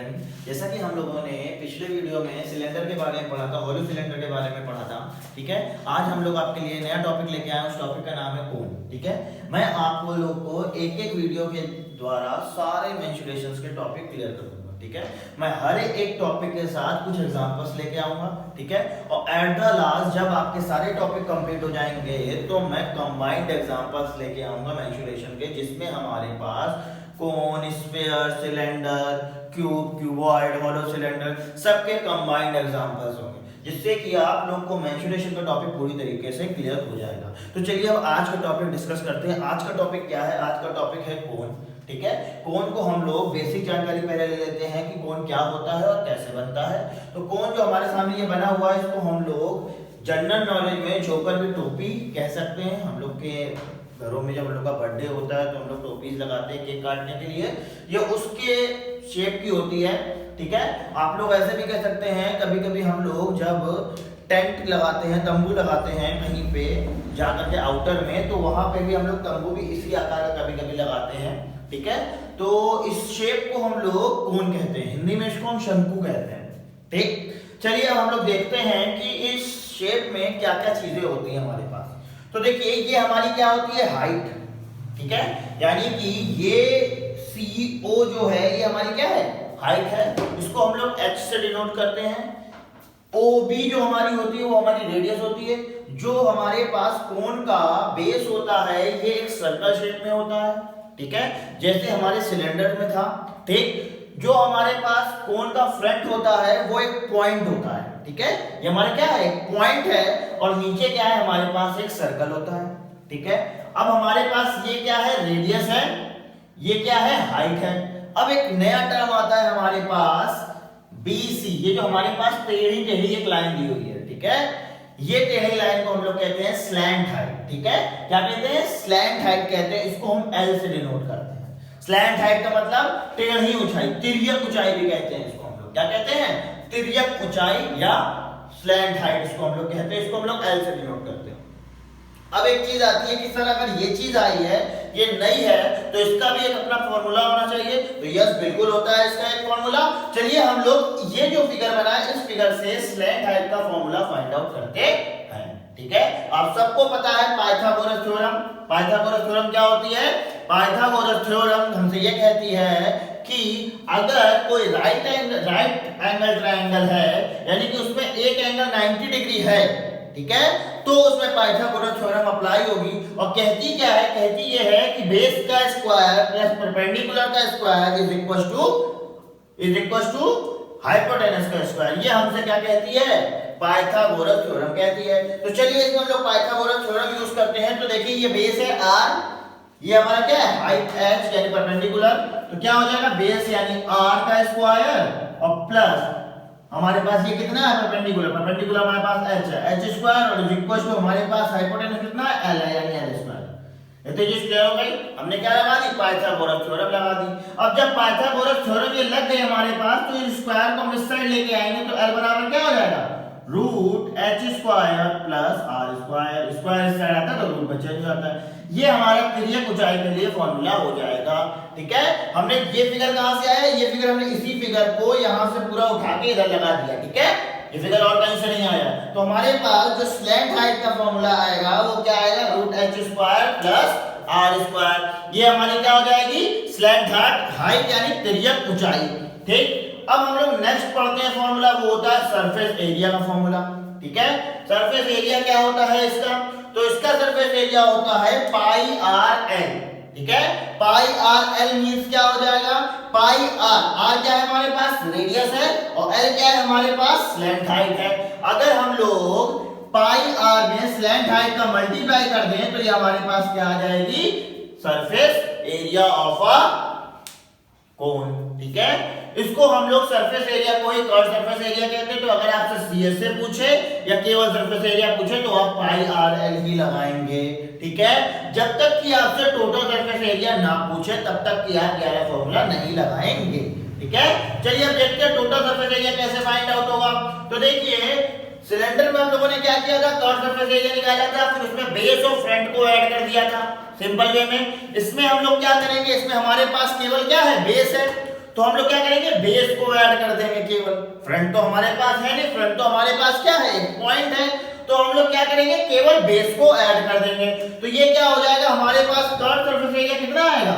Student, जैसा कि हम लोगों ने पिछले वीडियो में सिलेंडर के बारे में पढ़ा था, हॉलो सिलेंडर के बारे में पढ़ा था। ठीक है, आज हम लोग आपके लिए नया टॉपिक लेके आए हैं। उस टॉपिक का नाम है कोन। ठीक है, मैं आप लोग को एक एक वीडियो के द्वारा सारे मेंसुरेशंस के टॉपिक क्लियर कर दूंगा। ठीक है, मैं हर एक टॉपिक के साथ कुछ एग्जांपल्स लेके आऊंगा। ठीक है, और एट द लास्ट जब आपके सारे टॉपिक कंप्लीट हो जाएंगे तो मैं कंबाइंड एग्जांपल्स लेके आऊंगा मेंसुरेशन के, जिसमें हमारे पास cone, sphere, cylinder, cube, cuboid, hollow cylinder सबके कंबाइंड एग्जांपल्स होंगे, जिससे कि आप लोग को मेंसुरेशन का टॉपिक पूरी तरीके से क्लियर हो जाएगा। तो चलिए अब आज का टॉपिक डिस्कस करते हैं। आज का टॉपिक क्या है? आज का टॉपिक है कोन। ठीक है, कोन को हम लोग बेसिक जानकारी पहले ले लेते हैं कि कोन क्या होता है और कैसे बनता है। तो कोन जो हमारे सामने ये बना हुआ है, इसको हम लोग जनरल नॉलेज में जोकर की टोपी कह सकते हैं। हम लोग के घरों में जब हम लोग का बर्थडे होता है तो हम लोग टोपीज लगाते हैं केक काटने के लिए, ये उसके शेप की होती है। ठीक है, आप लोग ऐसे भी कह सकते हैं, कभी कभी हम लोग जब टेंट लगाते हैं, तंबू लगाते हैं कहीं पे जाकर के आउटर में, तो वहां पे भी हम लोग तंबू भी इसी आकार का कभी कभी लगाते हैं। ठीक है, तो इस शेप को हम लोग कोन कहते हैं, हिंदी में इसको हम शंकु कहते हैं। ठीक, चलिए अब हम लोग देखते हैं कि इस शेप में क्या क्या चीजें होती हैं हमारे पास। तो देखिए ये हमारी क्या होती है? हाइट। ठीक है, यानी कि ये CO जो है ये हमारी क्या है? हाइट है। इसको हम लोग H से डिनोट करते हैं। OB जो हमारी होती है वो हमारी रेडियस होती है। जो हमारे पास कोन का बेस होता है ये एक सर्कल शेप में होता है। ठीक है, जैसे हमारे सिलेंडर में था। ठीक, जो हमारे पास कोन का फ्रंट होता है वो एक पॉइंट होता है। ठीक है, ये हमारा क्या है? एक पॉइंट है, और नीचे क्या है? हमारे पास एक सर्कल होता है। ठीक है, अब हमारे पास ये क्या है? रेडियस है। ये क्या है? हाइट है। अब एक नया टर्म आता है हमारे पास BC, ये जो हमारे पास टेढ़ी टेढ़ी एक लाइन दी हुई है। ठीक है, ये टेढ़ी लाइन को हम लोग कहते हैं स्लैंट हाइट। ठीक है, क्या कहते हैं? स्लैंट हाइट कहते हैं। इसको हम L से डिनोट करते हैं। स्लैंट हाइट का मतलब टेढ़ी ऊंचाई, तिर्यक ऊंचाई भी कहते हैं इसको हम लोग। क्या कहते हैं? तिर्यक ऊंचाई या स्लैंट हाइट इसको हम लोग कहते हैं। इसको हम लोग L से डिनोट करते हैं। अब एक चीज आती है कि सर अगर ये चीज आई है, ये नई है, तो इसका भी एक अपना फॉर्मूला होना चाहिए। तो यस, बिल्कुल होता है इसका एक फॉर्मूला। चलिए हम लोग ये जो फिगर बना है, इस फिगर से स्लैंट हाइट का फॉर्मूला फाइंड आउट करते हैं। ठीक है, आप सबको पता है पाइथागोरस थ्योरम। पाइथागोरस थ्योरम क्या होती है? पाइथागोरस थ्योरम हमसे ये कहती है कि अगर कोई राइट एंगल ट्रायंगल है, यानी कि उसमें एक एंगल 90 डिग्री है, ठीक है, तो उसमें पाइथागोरस थ्योरम अप्लाई होगी। और कहती क्या है? कहती ये है कि बेस का स्क्वायर प्लस परपेंडिकुलर का square is equal to hypotenuse का स्क्वायर। ये हमसे क्या कहती है? पाइथागोरस थ्योरम कहती है। तो चलिए इसमें हम लोग पाइथागोरस थ्योरम यूज करते हैं। तो देखिए ये बेस है R, ये हमारा क्या है? हाइट H यानी परपेंडिकुलर। तो क्या हो जाएगा? बेस यानी R का स्क्वायर और प्लस हमारे पास ये कितना है? परपेंडिकुलर। परपेंडिकुलर हमारे पास H है, H स्क्वायर, और इक्वल टू हमारे पास हाइपोटेनस कितना है? L है, यानी L स्क्वायर। ये तो चीज क्लियर हो गई। हमने क्या लगा दी? पाइथागोरस थ्योरम लगा दी। अब जब पाइथागोरस थ्योरम ये लग गई हमारे पास, तो इस स्क्वायर को हम इस साइड लेके आएंगे तो L बराबर क्या हो जाएगा? Root H square plus R square. Square इस साइड आता है तो रूट में चेंज हो जाता है। ये हमारा तिर्यक ऊंचाई के लिए फॉर्मूला हो जाएगा। ठीक है, हमने ये फिगर कहां से आया? ये फिगर हमने इसी फिगर को यहां से पूरा उठा के इधर लगा दिया। ठीक है, ये फिगर और कहीं से नहीं आया। तो हमारे पास जो स्लैंट हाइट का फॉर्मूला आएगा वो क्या आएगा? Root H square plus R square. ये हमारी क्या हो जाएगी? स्लैंट हाइट यानी तिर्यक ऊंचाई। ठीक, अब हम लोग नेक्स्ट पढ़ते हैं फॉर्मूला, वो होता है सरफेस एरिया का फॉर्मूला। ठीक है, सरफेस एरिया क्या होता है इसका? तो इसका सरफेस एरिया होता है पाई आर एल। ठीक है, पाई आर एल मींस क्या हो जाएगा? पाई आर क्या है हमारे पास? रेडियस है, और एल क्या है हमारे पास? स्लैंट हाइट है। अगर हम लोग पाई आर में स्लैंट हाइट का मल्टीप्लाई कर दें तो ये हमारे पास क्या आ जाएगी? सरफेस एरिया ऑफ अ कोन। ठीक है, इसको हम लोग सरफेस एरिया को ही कर्व सरफेस एरिया कहते हैं। तो अगर आपसे CS से पूछे या केवल सरफेस एरिया पूछे तो आप पाई आर एल ही लगाएंगे। ठीक है, जब तक कि आपसे टोटल सरफेस एरिया ना पूछे तब तक कि आप ग्यारह फॉर्मूला नहीं लगाएंगे। ठीक है, चलिए अब देखते हैं टोटल सरफेस एरिया कैसे फाइंड आउट होगा। तो देखिए सिलेंडर में हम लोगों ने क्या किया था? कर्व सरफेस एरिया निकाला था, फिर उसमें बेस और फ्रंट को ऐड कर दिया था सिंपल वे में। इसमें हम लोग क्या करेंगे? इसमें हमारे पास केवल क्या है? बेस है। तो हम लोग क्या करेंगे, बेस को ऐड कर देंगे केवल। फ्रंट तो हमारे पास है नहीं, फ्रंट तो हमारे पास क्या है, एक पॉइंट है, तो हम लोग क्या करेंगे, केवल बेस को ऐड कर देंगे। तो ये क्या हो जाएगा, हमारे पास कर्व सरफेस एरिया कितना आएगा,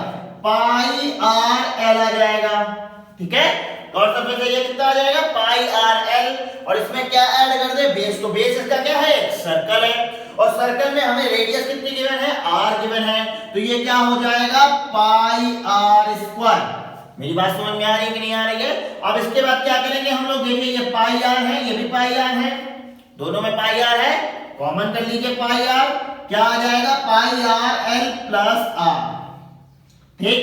पाई आर एल आ जाएगा। ठीक है, कर्व सरफेस एरिया कितना आ जाएगा, पाई आर एल। और इसमें क्या ऐड कर दे, बेस। तो बेस इसका क्या है, एक सर्कल है, और सर्कल में हमें रेडियस कितनी गिवन है, आर गिवन है। तो ये क्या हो जाएगा, पाई आर स्क्वायर। मेरी बात समझ में आ रही है कि नहीं आ रही है। अब इसके बाद क्या करेंगे हम लोग, देखिए ये पाई आर है, ये भी पाई आर है, दोनों में पाई आर है, कॉमन कर लीजिए पाई आर, क्या आ जाएगा, pi R L plus R. ठीक,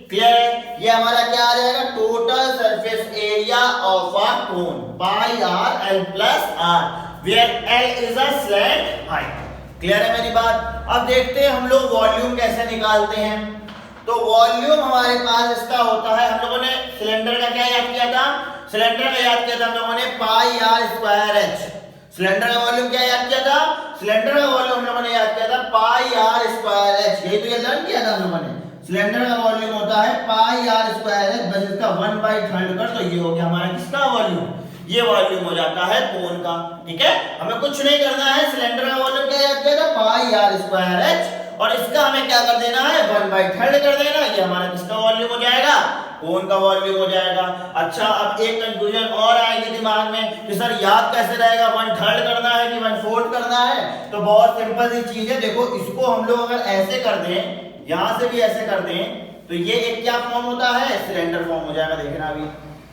क्लियर है। ये हमारा क्या आ जाएगा, total surface area of a cone, pi R L plus R, where L is a slant height. Clear है मेरी बात। अब देखते हैं हम लोग वॉल्यूम कैसे निकालते हैं। तो वॉल्यूम हमारे पास इसका होता है, हम लोगों ने सिलेंडर का क्या याद किया था, सिलेंडर का याद किया था हम लोगों ने पाई आर स्क्वायर एच। सिलेंडर का वॉल्यूम क्या याद किया था, सिलेंडर का वॉल्यूम हम लोगों ने याद किया था पाई आर स्क्वायर एच। यही तो ये लर्न किया था हम लोगों ने, सिलेंडर का वॉल्यूम होता है पाई आर स्क्वायर एच, बस इसका 1/3 कर, तो ये हो गया हमारा किसका वॉल्यूम, ये वॉल्यूम हो जाता है कोन का। ठीक है, हमें कुछ नहीं करना है, सिलेंडर का वॉल्यूम क्या याद किया था, पाई आर स्क्वायर एच, और इसका हमें क्या कर देना है, 1/3 कर देना, ये हमारा किसका वॉल्यूम हो जाएगा, कोन का वॉल्यूम हो जाएगा। अच्छा, अब एक कंफ्यूजन और आएगी दिमाग में कि सर याद कैसे रहेगा, 1/3 करना है कि 1/4 करना है। तो बहुत सिंपल सी चीज है, देखो इसको हम लोग अगर ऐसे कर दें, यहां से भी ऐसे कर दें, तो ये एक क्या फॉर्म होता है, सिलेंडर फॉर्म हो जाएगा। देखना अभी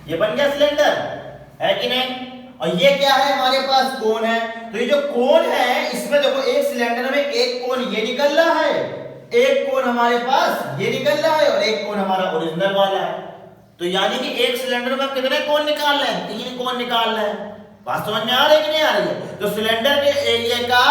ये बन गया सिलेंडर, है कि नहीं। और ये क्या है, हमारे पास कोन है। तो ये जो कोन है, इसमें देखो एक सिलेंडर में एक कोन ये निकल रहा है, एक कोन हमारे पास ये निकल रहा है, और एक कोन हमारा ओरिजिनल वाला है। तो यानी कि एक सिलेंडर में कितने कोन निकाल रहे हैं, 3 कोन निकाल रहे हैं। बात समझ में आ रही है कि नहीं आ रही है। तो सिलेंडर के एरिया का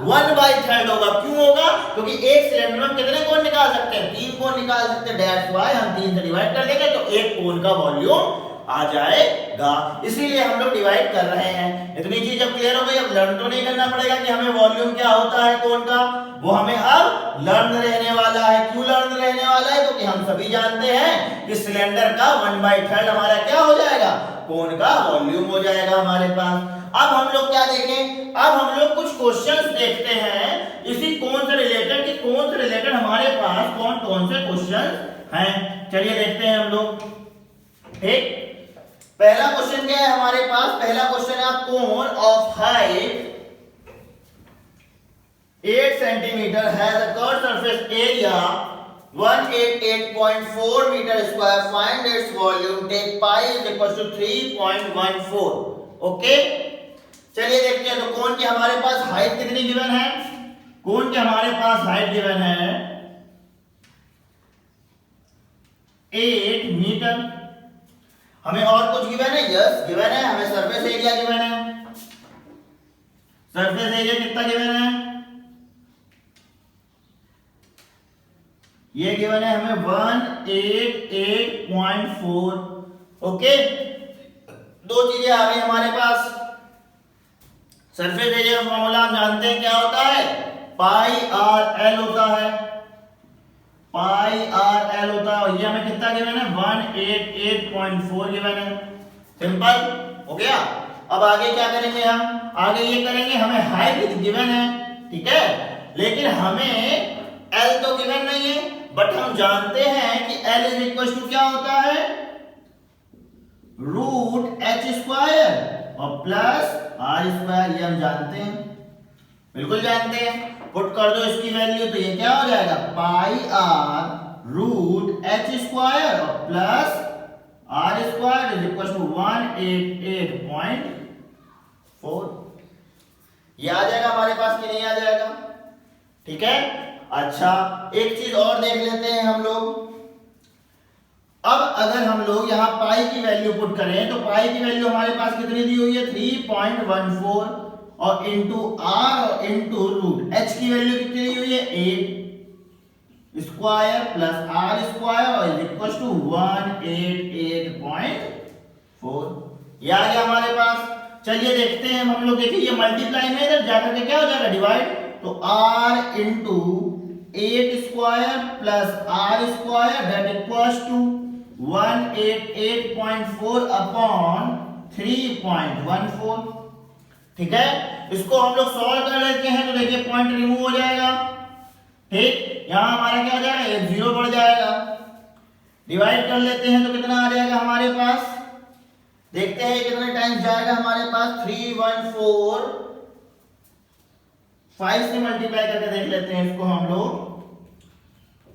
1/3 होगा। क्यों होगा, क्योंकि एक सिलेंडर में कितने कोन निकाल सकते हैं, 3 कोन निकाल सकते हैं। दैट्स व्हाई हम 3 से डिवाइड कर देंगे, तो एक कोन का वॉल्यूम आ जाएगा, इसीलिए हम लोग डिवाइड कर रहे हैं। इतनी चीज जब क्लियर हो गई, अब लर्न तो नहीं करना पड़ेगा कि हमें वॉल्यूम क्या होता है कोन का, वो हमें अब लर्न रहने वाला है। क्यों लर्न रहने वाला है, क्योंकि हम सभी जानते हैं कि सिलेंडर का 1/3 हमारा क्या हो जाएगा, कोन का वॉल्यूम हो जाएगा हमारे पास। अब हम लोग क्या देखें, अब हम लोग कुछ क्वेश्चंस देखते हैं इसी कोन से रिलेटेड, कि कोन से रिलेटेड हमारे पास कौन कौन से क्वेश्चंस हैं। चलिए देखते हैं हम लोग। ठीक, पहला क्वेश्चन क्या है हमारे पास, पहला क्वेश्चन है cone of height 8 centimetre has a curve surface area 188.4 metre square, find its volume, take pi is equal to 3.14। Okay, चलिए देखते हैं। तो कोन की हमारे पास हाइट कितनी गिवन है, कोन की हमारे पास हाइट गिवन है 8 मीटर। हमें और कुछ गिवन है, यस गिवन है, हमें सरफेस एरिया गिवन है। सरफेस एरिया कितना गिवन है, ये गिवन है हमें 188.4। ओके, दो चीजें आ गई हमारे पास। सरफेस एरिया का फॉर्मूला हम जानते हैं क्या होता है, पाई आर एल होता है, पाई आर एल होता है, और ये हमें कितना गिवन है, 188.4 गिवन है। सिंपल हो गया। अब आगे क्या करेंगे हम, आगे ये करेंगे, हमें हाइट गिवन है, ठीक है, लेकिन हमें एल तो गिवन नहीं है, बट हम जानते हैं कि एल इज इक्वल टू क्या होता है, रूट एच स्क्वायर और प्लस आर स्क्वायर। ये हम जानते हैं, बिल्कुल जानते हैं। पुट कर दो इसकी वैल्यू, तो ये क्या हो जाएगा, pi R root H square और plus R square is equal to 188.4। ये आ जाएगा हमारे पास कि नहीं आ जाएगा, ठीक है। अच्छा, एक चीज और देख लेते हैं हम लोग। अब अगर हम लोग यहाँ पाई की वैल्यू पुट करें, तो पाई की वैल्यू हमारे पास कितनी दी हुई है, 3.14, और इंटू आर और इंटू रूट एच की वैल्यू कितनी दी हुई है, 8 स्क्वायर प्लस आर स्क्वायर और इज इक्वल टू 188.4। ये आ गया हमारे पास। चलिए देखते हैं हम लोग। देखिए ये मल्टीप्लाई में इधर जाकर के क्या हो जाएगा, डिवाइड। तो r into 8 square plus R square that equals to 188.4 upon 3.14। ठीक है, इसको हम लोग सॉल्व कर लेते हैं तो देखिए पॉइंट रिमूव हो जाएगा। ठीक, यहां हमारा क्या हो जाएगा, एक जीरो बढ़ जाएगा। डिवाइड कर लेते हैं तो कितना आ जाएगा हमारे पास, देखते हैं कितने टाइम्स जाएगा हमारे पास। 314, 5 से मल्टीप्लाई करके देख लेते हैं इसको हम लोग।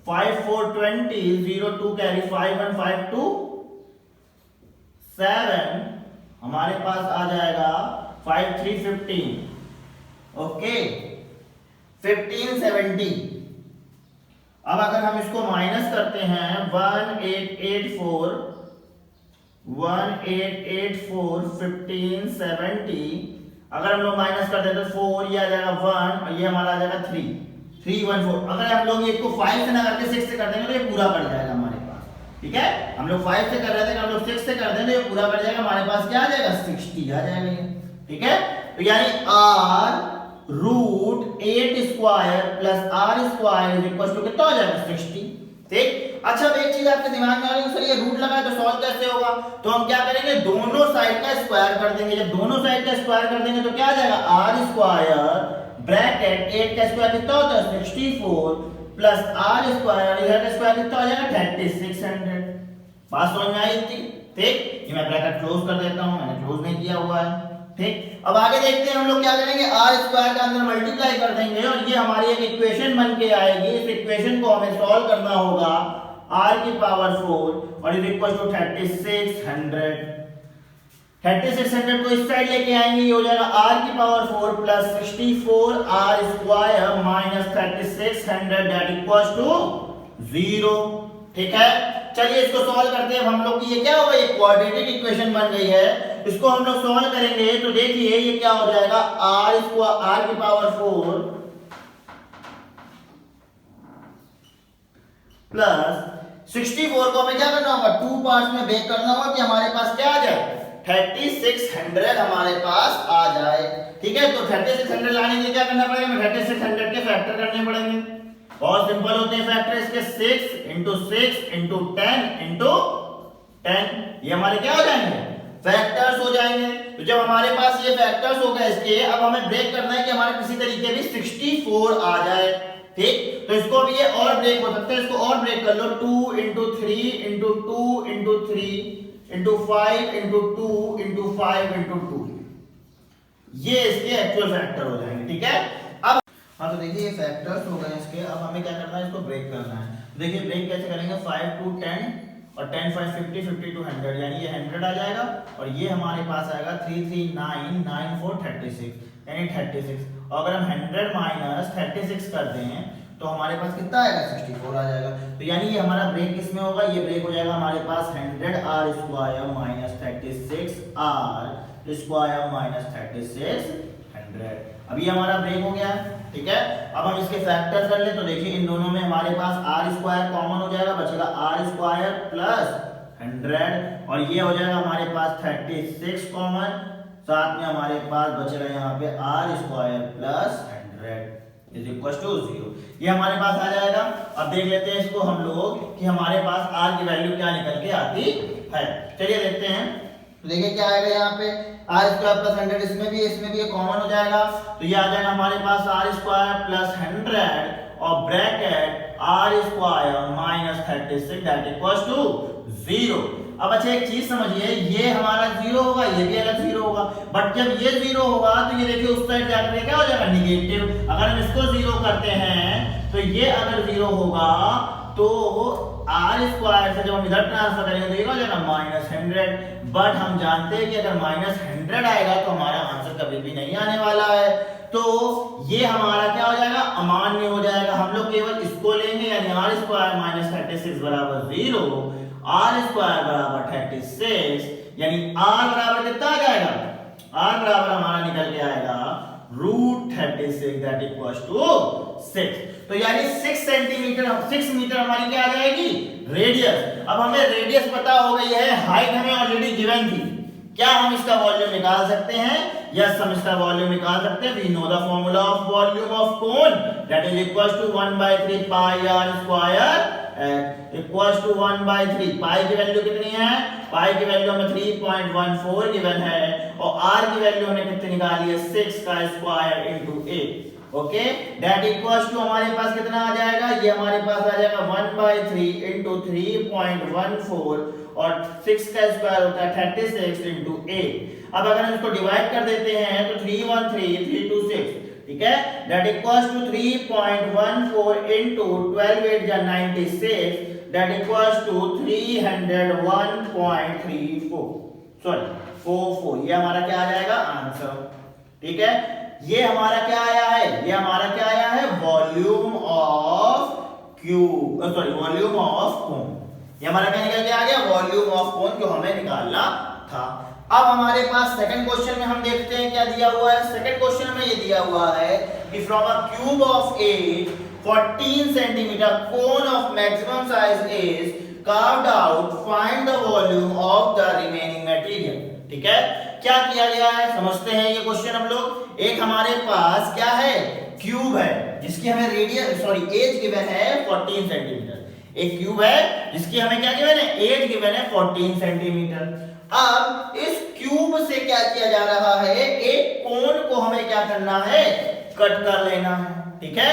5 4 20, 0 2 कैरी 5 1 5 2 7, हमारे पास आ जाएगा 5 3 15। ओके, 15 70। अब अगर हम इसको माइनस करते हैं 1884 15 70, अगर हम लोग माइनस करते हैं तो 4, ये आ जाएगा 1 और ये हमारा आ जाएगा 3 314। अगर हम लोग इसको 5 से ना करके 6 से कर देंगे तो ये पूरा कट जाएगा हमारे पास। ठीक है, हम लोग 5 से कर रहे थे, हम लोग 6 से कर देंगे तो ये पूरा कट जाएगा हमारे पास। क्या आ जाएगा, 60 आ जाएगा ये। ठीक है, तो यानी r root 8 square plus r square is equal to कितना हो जाएगा, 60। ठीक, अच्छा अब एक चीज आपके दिमाग में आ रही है, सर ये रूट लगा है तो सॉल्व कैसे होगा? तो हम क्या करेंगे, दोनों साइड का स्क्वायर कर देंगे। जब दोनों साइड का स्क्वायर कर देंगे तो क्या आ जाएगा, r स्क्वायर ब्रैकेट 8 का स्क्वायर कितना होता है, 64 प्लस r स्क्वायर, इधर का स्क्वायर कितना हो जाएगा, 3600। बात समझ में आई थी? ठीक, ये मैं ब्रैकेट क्लोज कर देता हूं, मैंने क्लोज नहीं किया हुआ है। ठीक, अब आगे देखते हैं हम लोग क्या करेंगे, r स्क्वायर का अंदर मल्टीप्लाई कर देंगे और ये हमारी एक इक्वेशन बन के आएगी। इस इक्वेशन को हमें सॉल्व करना होगा, r की पावर 4 और इज इक्वल टू 3600। 3600 को इस साइड लेके आएंगे, ये हो जाएगा r की power 4 plus 64 r square minus 3600 that equals to 0। ठीक है, चलिए इसको सॉल्व करते हैं हम लोग की। ये क्या होगा, ये क्वाड्रेटिक इक्वेशन बन गई है। इसको हम लोग सॉल्व करेंगे तो देखिए ये क्या हो जाएगा, r की पावर 4 प्लस 64 को हमें क्या करना होगा, 2 पार्ट्स में ब्रेक करना होगा कि हमारे पास क्या आ जाए, 3600 हमारे पास आ जाए। ठीक है, तो 3600 लाने के लिए क्या करना पड़ेगा, हमें 3600 के फैक्टर करने पड़ेंगे। बहुत सिंपल होते हैं फैक्टर इसके, 6 इंटू 6 इंटू 10 इंटू 10, ये हमारे क्या हो जाएंगे, फैक्टर्स हो जाएंगे। तो जब हमारे पास ये फैक्टर्स हो गए इसके, अब हमें ब्रेक करना है कि हमारे किसी तरीके भी 64 आ जाए। ठीक, तो इसको भी ये और ब्रेक हो सकता है, इसको और ब्रेक कर लो, 2 into 3 into 2 into 3 into 5 into 2 into 5 into 2, ये इसके एक्चुअल फैक्टर हो जाएंगे। ठीक है, अब हाँ तो देखिए ये फैक्टर्स हो गए इसके। अब हमें क्या करना है, इसको ब्रेक करना है। तो देखिए ब्रेक कैसे करेंगे, 5 टू 10 और 10 5 50 50 टू 100, यानी ये 100 आ जाएगा और ये हमारे पास आएगा 339 9 4 36, यानी 36। और अगर हम 100 माइनस 36 कर दें तो हमारे पास कितना आएगा, 64 आ जाएगा। तो यानी ये हमारा ब्रेक किसमें होगा, ये ब्रेक हो जाएगा हमारे पास 100 r square minus 36 r square minus 3600। अब ये हमारा ब्रेक हो गया। ठीक है, अब हम इसके फैक्टर कर ले तो देखिए इन दोनों में हमारे पास r स्क्वायर कॉमन हो जाएगा, बचेगा r स्क्वायर प्लस 100 और ये हो जाएगा हमारे पास 36 कॉमन, साथ में हमारे पास बचेगा यहाँ पे r square plus 100 is equal to 0। ये हमारे पास आ जाएगा। अब देख लेते हैं इसको हम लोग कि हमारे पास r की वैल्यू क्या निकल के आती है। चलिए देखते हैं, तो देखिए क्या आएगा यहाँ पे, r स्क्वायर प्लस 100, इसमें भी ये कॉमन हो जाएगा तो ये आ जाएगा हमारे पास r स्क्वायर प्लस 100 और bracket r square minus 36 that equals to 0। अब अच्छा एक चीज समझिए, ये हमारा 0 होगा, ये भी अलग 0 होगा, बट जब ये 0 होगा तो ये देखिए उस साइड जाकर क्या हो जाएगा, निगेटिव। अगर हम इसको 0 करते हैं तो ये अगर 0 होगा तो r स्क्वायर से जब हम इधर ट्रांसफर करेंगे तो ये हो जाएगा माइनस 100। बट हम जानते हैं कि अगर माइनस 100 आएगा तो हमारा आंसर कभी भी नहीं आने वाला है, तो ये हमारा क्या हो जाएगा, अमान्य हो जाएगा। हम लोग केवल इसको लेंगे, यानी r स्क्वायर माइनस 36 बराबर 0, r स्क्वायर बराबर 36, यानी r बराबर कितना आ जाएगा, r बराबर हमारा निकल के आएगा रूट 36 दैट इक्वल्स टू 6। तो यानी 6 मीटर हमारी क्या आ जाएगी, रेडियस। अब हमें रेडियस पता हो गई है, हाइट हमें ऑलरेडी गिवन थी, क्या हम इसका वॉल्यूम निकाल सकते हैं? यस, हम इसका वॉल्यूम निकाल सकते हैं। We know the formula of volume of cone, that is equals to 1/3 pi R square equals to 1/3। पाई की वैल्यू कितनी है? पाई की वैल्यू हमें 3.14 गिवन है और आर की वैल्यू हमने कितनी निकाली है? 6 का square into 8। Okay, that equals to हमारे पास कितना आ जाएगा? ये हमारे पास आ जाएगा 1/3 इनटू 3.14 और 6 का स्क्वायर होता है 36 इनटू 8। अब अगर हम इसको डिवाइड कर देते हैं तो 313 326, ठीक है, दैट इक्वल्स टू 3.14 इनटू 12 8 या 96, दैट इक्वल्स टू 301.34 सॉरी 44। ये हमारा क्या आ जाएगा? आंसर। ठीक है, ये हमारा क्या आया है? ये हमारा क्या आया है? Volume of cube, sorry volume of कोन। ये हमारा क्या निकल के आ गया? वॉल्यूम ऑफ कोन, जो हमें निकालना था। अब हमारे पास सेकंड क्वेश्चन में हम देखते हैं क्या दिया हुआ है। सेकंड क्वेश्चन में ये दिया हुआ है कि from a cube of 8 14 centimetre cone of maximum size is carved out, find the volume of the remaining material. ठीक है, क्या किया गया है समझते हैं ये क्वेश्चन हम लोग। एक हमारे पास क्या है? क्यूब है जिसकी हमें रेडियस सॉरी एज गिवन है 14 सेंटीमीटर। एक क्यूब है जिसकी हमें क्या गिवन है? एज गिवन है 14 सेंटीमीटर। अब इस क्यूब से क्या किया जा रहा है? एक कोन को हमें क्या करना है? कट कर लेना है। ठीक है,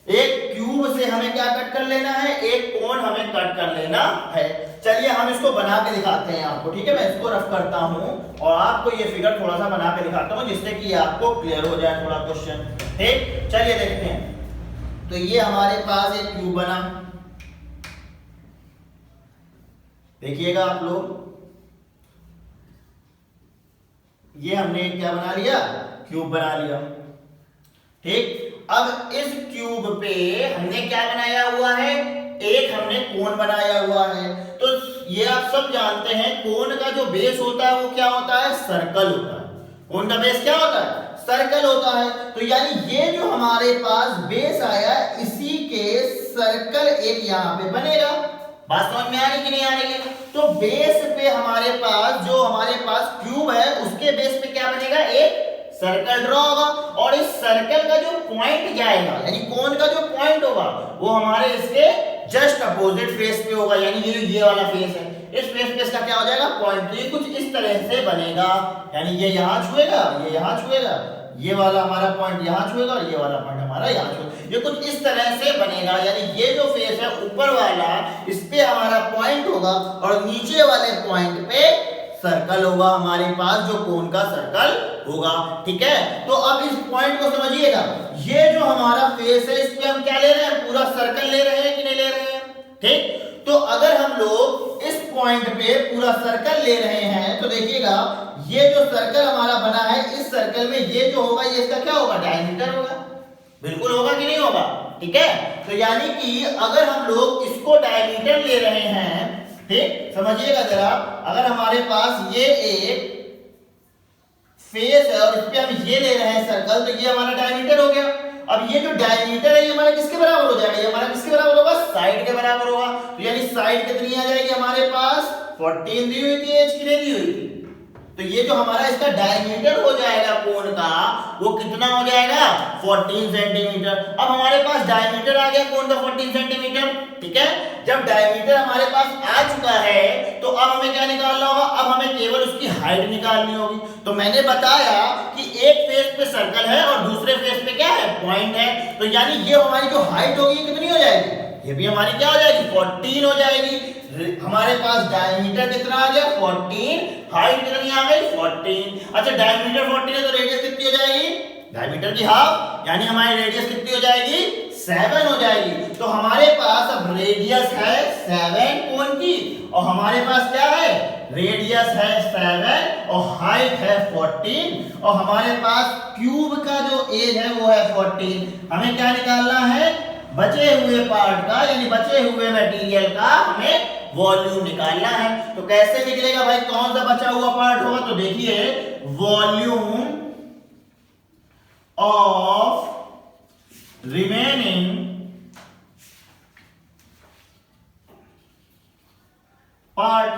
एक क्यूब से हमें क्या कट कर लेना है? एक कोन हमें कट कर लेना है। चलिए हम इसको बना के दिखाते हैं आपको। ठीक है, मैं इसको रफ करता हूं और आपको ये फिगर थोड़ा सा बना के दिखाता हूं जिससे कि आपको क्लियर हो जाए थोड़ा क्वेश्चन। ठीक, चलिए देखते हैं। तो ये हमारे पास एक क्यूब बना, देखिएगा आप लोग, ये हमने क्या बना लिया? क्यूब बना लिया। ठीक, अब इस क्यूब पे हमने क्या बनाया हुआ है? एक हमने कोन बनाया हुआ है। तो ये आप सब जानते हैं कोन का जो बेस होता है वो क्या होता है? सर्कल होता है। कोन का बेस क्या होता है? सर्कल होता है। तो यानी ये जो हमारे पास बेस आया इसी के सर्कल एक यहां पे बनेगा। बात समझ में आ रही कि नहीं आ रही है? तो बेस पे हमारे पास जो हमारे पास क्यूब है उसके बेस पे क्या बनेगा? एक सर्कल ड्रॉ होगा और इस सर्कल का जो पॉइंट जाएगा यानी कोन का जो पॉइंट होगा वो हमारे इसके जस्ट अपोजिट फेस पे होगा। यानी ये वाला फेस है, इस फेस पे इसका क्या हो जाएगा? पॉइंट। तो ये कुछ इस तरह से बनेगा, यानी ये यहां छुएगा, ये यहां छुएगा, ये वाला हमारा पॉइंट यहां छुएगा और ये वाला पॉइंट हमारा यहां छुएगा। ये कुछ इस तरह से बनेगा। यानी ये जो फेस है ऊपर वाला इस पे हमारा पॉइंट होगा और नीचे वाले पॉइंट पे सर्कल होगा हमारे पास, जो कोन का सर्कल होगा। ठीक है, तो अब इस पॉइंट को समझिएगा। ये जो हमारा फेस है इस पे हम क्या ले रहे हैं? पूरा सर्कल ले रहे हैं कि नहीं ले रहे हैं? ठीक, तो अगर हम लोग इस पॉइंट पे पूरा सर्कल ले रहे हैं तो देखिएगा ये जो सर्कल हमारा बना है इस सर्कल में ये जो होगा ये इसका क्या होगा? डायमीटर होगा। बिल्कुल होगा कि नहीं होगा? ठीक है, तो यानी कि अगर हम लोग इसको डायमीटर ले रहे हैं, ठीक, समझिएगा जरा, अगर हमारे पास ये एक फेस है और इस पे हम ये ले रहे हैं सर्कल, तो ये हमारा डायमीटर हो गया। अब ये जो डायमीटर है ये हमारा किसके बराबर हो जाएगा? ये हमारा किसके बराबर होगा? साइड के बराबर होगा। तो यानी साइड कितनी आ जाएगी हमारे पास? 14 दी हुई थी, एज कितनी दी हुई थी? तो ये जो हमारा इसका डायमीटर हो जाएगा कोन का वो कितना हो जाएगा? 14 सेंटीमीटर। अब हमारे पास डायमीटर आ गया कोन का 14 सेंटीमीटर। ठीक है, जब डायमीटर हमारे पास आ चुका है तो अब हमें क्या निकालना होगा? अब हमें केवल उसकी हाइट निकालनी होगी। तो मैंने बताया कि एक फेस पे सर्कल है और दूसरे फेस पे क्या है? पॉइंट है। तो यानी ये हमारी जो हाइट होगी कितनी हो जाएगी? ये भी हमारी क्या हो जाएगी? 14 हो जाएगी। हमारे पास डायमीटर कितना आ गया? 14, हाइट कितनी आ गई? 14। अच्छा, डायमीटर 14 है तो रेडियस कितनी हो जाएगी? डायमीटर की हाफ, यानी हमारी रेडियस कितनी हो जाएगी? 7 हो जाएगी। तो हमारे पास अब रेडियस है 7 कोन की और हमारे पास क्या है? रेडियस है 7 और हाइट है 14 और हमारे पास क्यूब का जो एज है वो है 14। हमें क्या निकालना है? बचे हुए पार्ट का यानी बचे हुए मटेरियल का हमें वॉल्यूम निकालना है। तो कैसे निकलेगा भाई? कौन सा बचा हुआ पार्ट होगा? तो देखिए, वॉल्यूम ऑफ रिमेनिंग पार्ट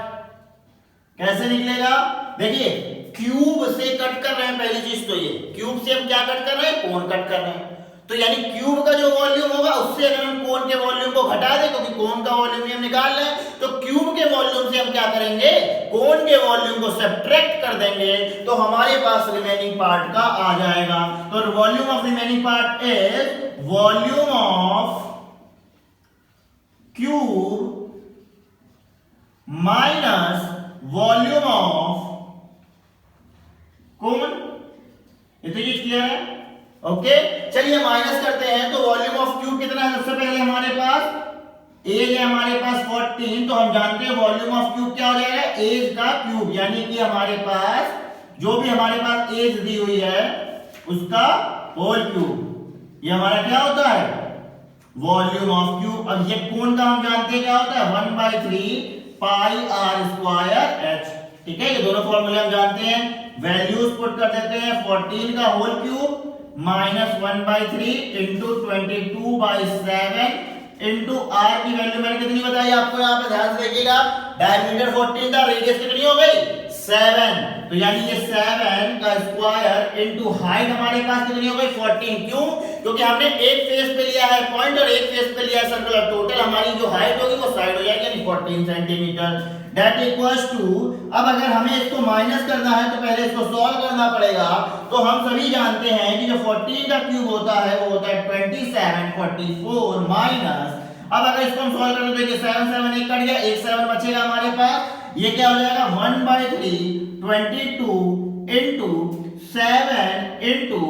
कैसे निकलेगा? देखिए क्यूब से कट कर रहे हैं, पहली चीज तो ये क्यूब से हम क्या कट कर रहे हैं, कोण कट कर रहे हैं। तो यानी क्यूब का जो वॉल्यूम होगा उससे अगर हम कोण के वॉल्यूम को घटा दें, क्योंकि कोण का वॉल्यूम ही हम निकाल रहे हैं, तो क्यूब के वॉल्यूम से हम क्या करेंगे, कोण के वॉल्यूम को सब्ट्रैक्ट कर देंगे, तो हमारे पास रिमेनिंग पार्ट का आ जाएगा। तो volume of remaining part is volume of cube minus volume of कोण। ये तो चीज क्लियर है, ओके। चलिए माइनस करते हैं, तो वॉल्यूम ऑफ क्यूब कितना है, सबसे पहले हमारे पास एज है हमारे पास 14, तो हम जानते हैं वॉल्यूम ऑफ क्यूब क्या हो जाएगा, एज का क्यूब, यानी कि हमारे पास जो भी हमारे पास एज दी हुई है उसका होल क्यूब, ये हमारा क्या होता है, वॉल्यूम ऑफ क्यूब। अब ये कोण का हम जानते हैं क्या होता है, 1/3 पाई आर स्क्वायर एच, ठीक है। ये दोनों फॉर्मूले हम जानते हैं, वैल्यूज पुट कर देते हैं, 14 का whole cube minus 1/3 into 22/7 into R की वैल्यू मैंने कितनी बताई आपको, यहाँ पे ध्यान से देखिएगा, डायमीटर 14 था, रेडियस कितनी हो गई 7, तो यानी ये 7 का स्क्वायर इंटू हाइट हमारे पास कितनी हो गई 14। क्यों, क्योंकि हमने एक फेस पे लिया है पॉइंट और एक फेस पे लिया है सर्कुलर, टोटल हमारी जो हाइट होगी वो साइड हो जाएगी, यानी 14 सेंटीमीटर। दैट इक्वल्स टू, अब अगर हमें इसको माइनस करना है तो पहले इसको सॉल्व करना पड़ेगा। तो हम सभी जानते हैं कि जो 14 का क्यूब होता है वो होता है 27, 44 माइनस, अब अगर इसको हम सॉल्व करें तो देखिए 7 7 एक कट गया, एक 7 बचेगा हमारे पास, ये क्या हो जाएगा 1/3 22 into 7 into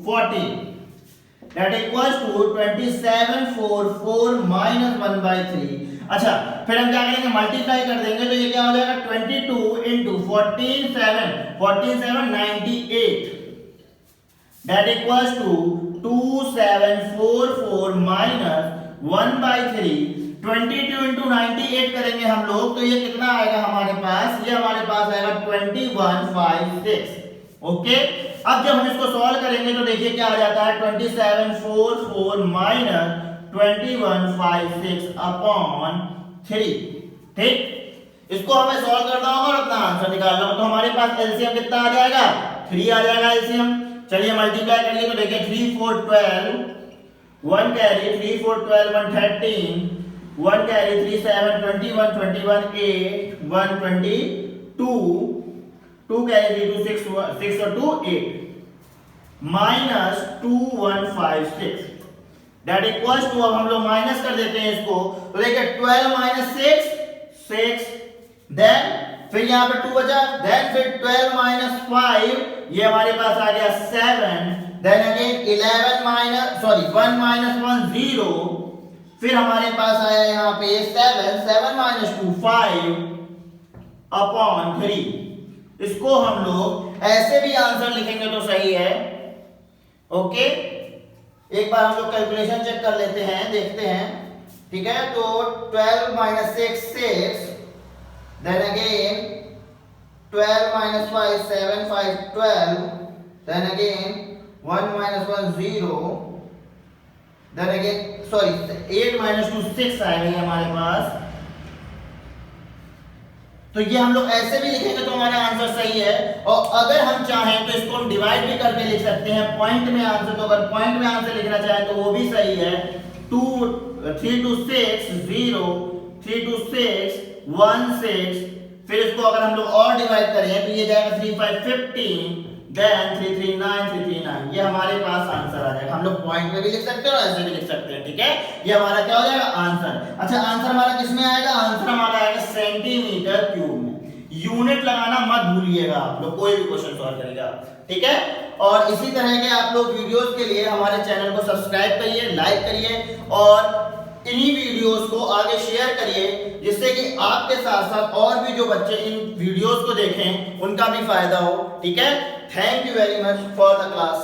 14, that equals to 2744 minus 1/3। अच्छा फिर हम क्या करेंगे, मल्टीप्लाई कर देंगे, तो ये क्या हो जाएगा 22 into 14 7 98, that equals to 2744 minus 1/3। 22 into 98 करेंगे हम लोग, तो ये कितना आएगा हमारे पास, ये हमारे पास आएगा 2156, ओके। अब जब हम इसको सॉल्व करेंगे तो देखिए क्या आ जाता है 2744 माइनस 2156 अपॉन 3, ठीक। इसको हमें सॉल्व करना होगा और अपना आंसर निकालना होगा, तो हमारे पास एलसीएम कितना आ जाएगा 3 आ जाएगा एलसीएम। चलिए मल्टीप्लाई करिए, तो देखिए 3 4 12 1 कैरी 3 4 12 113 1 कैरी 3 7 21 21 8 1 22 2 कैरी 3 2 6 और 2 8 माइनस 2156, दैट इक्वल्स टू, अब हम लोग माइनस कर देते हैं इसको, तो देखिए 12 माइनस 6 देन फिर यहाँ पे 2 बचा, देन फिर 12 माइनस 5, ये हमारे पास आ गया 7, देन अगेन 11 माइनस 1 माइनस 1 0, फिर हमारे पास आया यहाँ पे 7 माइनस 2 5 अपॉन 3। इसको हम लोग ऐसे भी आंसर लिखेंगे तो सही है, ओके। एक बार हम लोग कैलकुलेशन चेक कर लेते हैं, देखते हैं, ठीक है। तो 12 minus 6 then again 12 minus 5 7 5 12, then again 1 minus 1 0, then again sorry 8 minus 2 6 आएगा हमारे पास। तो ये हम लोग ऐसे भी लिखेंगे तो हमारा आंसर सही है, और अगर हम चाहें तो इसको हम डिवाइड भी करके लिख सकते हैं पॉइंट में आंसर, तो अगर पॉइंट में आंसर लिखना चाहें तो वो भी सही है। 3 2 6 0 3 2 6 1 6, फिर इसको अगर हम लोग और डिवाइड करें तो ये जाएगा 3 5 15, देन 3 3 9 3 3 9, ये हमारे पास आंसर आ जाएगा। हम लोग पॉइंट में भी लिख सकते हैं और ऐसे भी लिख सकते हैं, ठीक है। ये हमारा क्या हो जाएगा आंसर। अच्छा आंसर हमारा किसमें आएगा, आंसर हमारा आएगा सेंटीमीटर क्यूब में। यूनिट लगाना मत भूलिएगा आप लोग, कोई भी क्वेश्चन सॉल्व करेगा, ठीक है। और इसी तरह के आप लोग वीडियोस के लिए हमारे चैनल को सब्सक्राइब करिए, लाइक करिए और इन्हीं वीडियोस को आगे शेयर करिए, जिससे कि आपके साथ साथ और भी जो बच्चे इन वीडियोस को देखें उनका भी फायदा हो, ठीक है। Thank you very much for the class.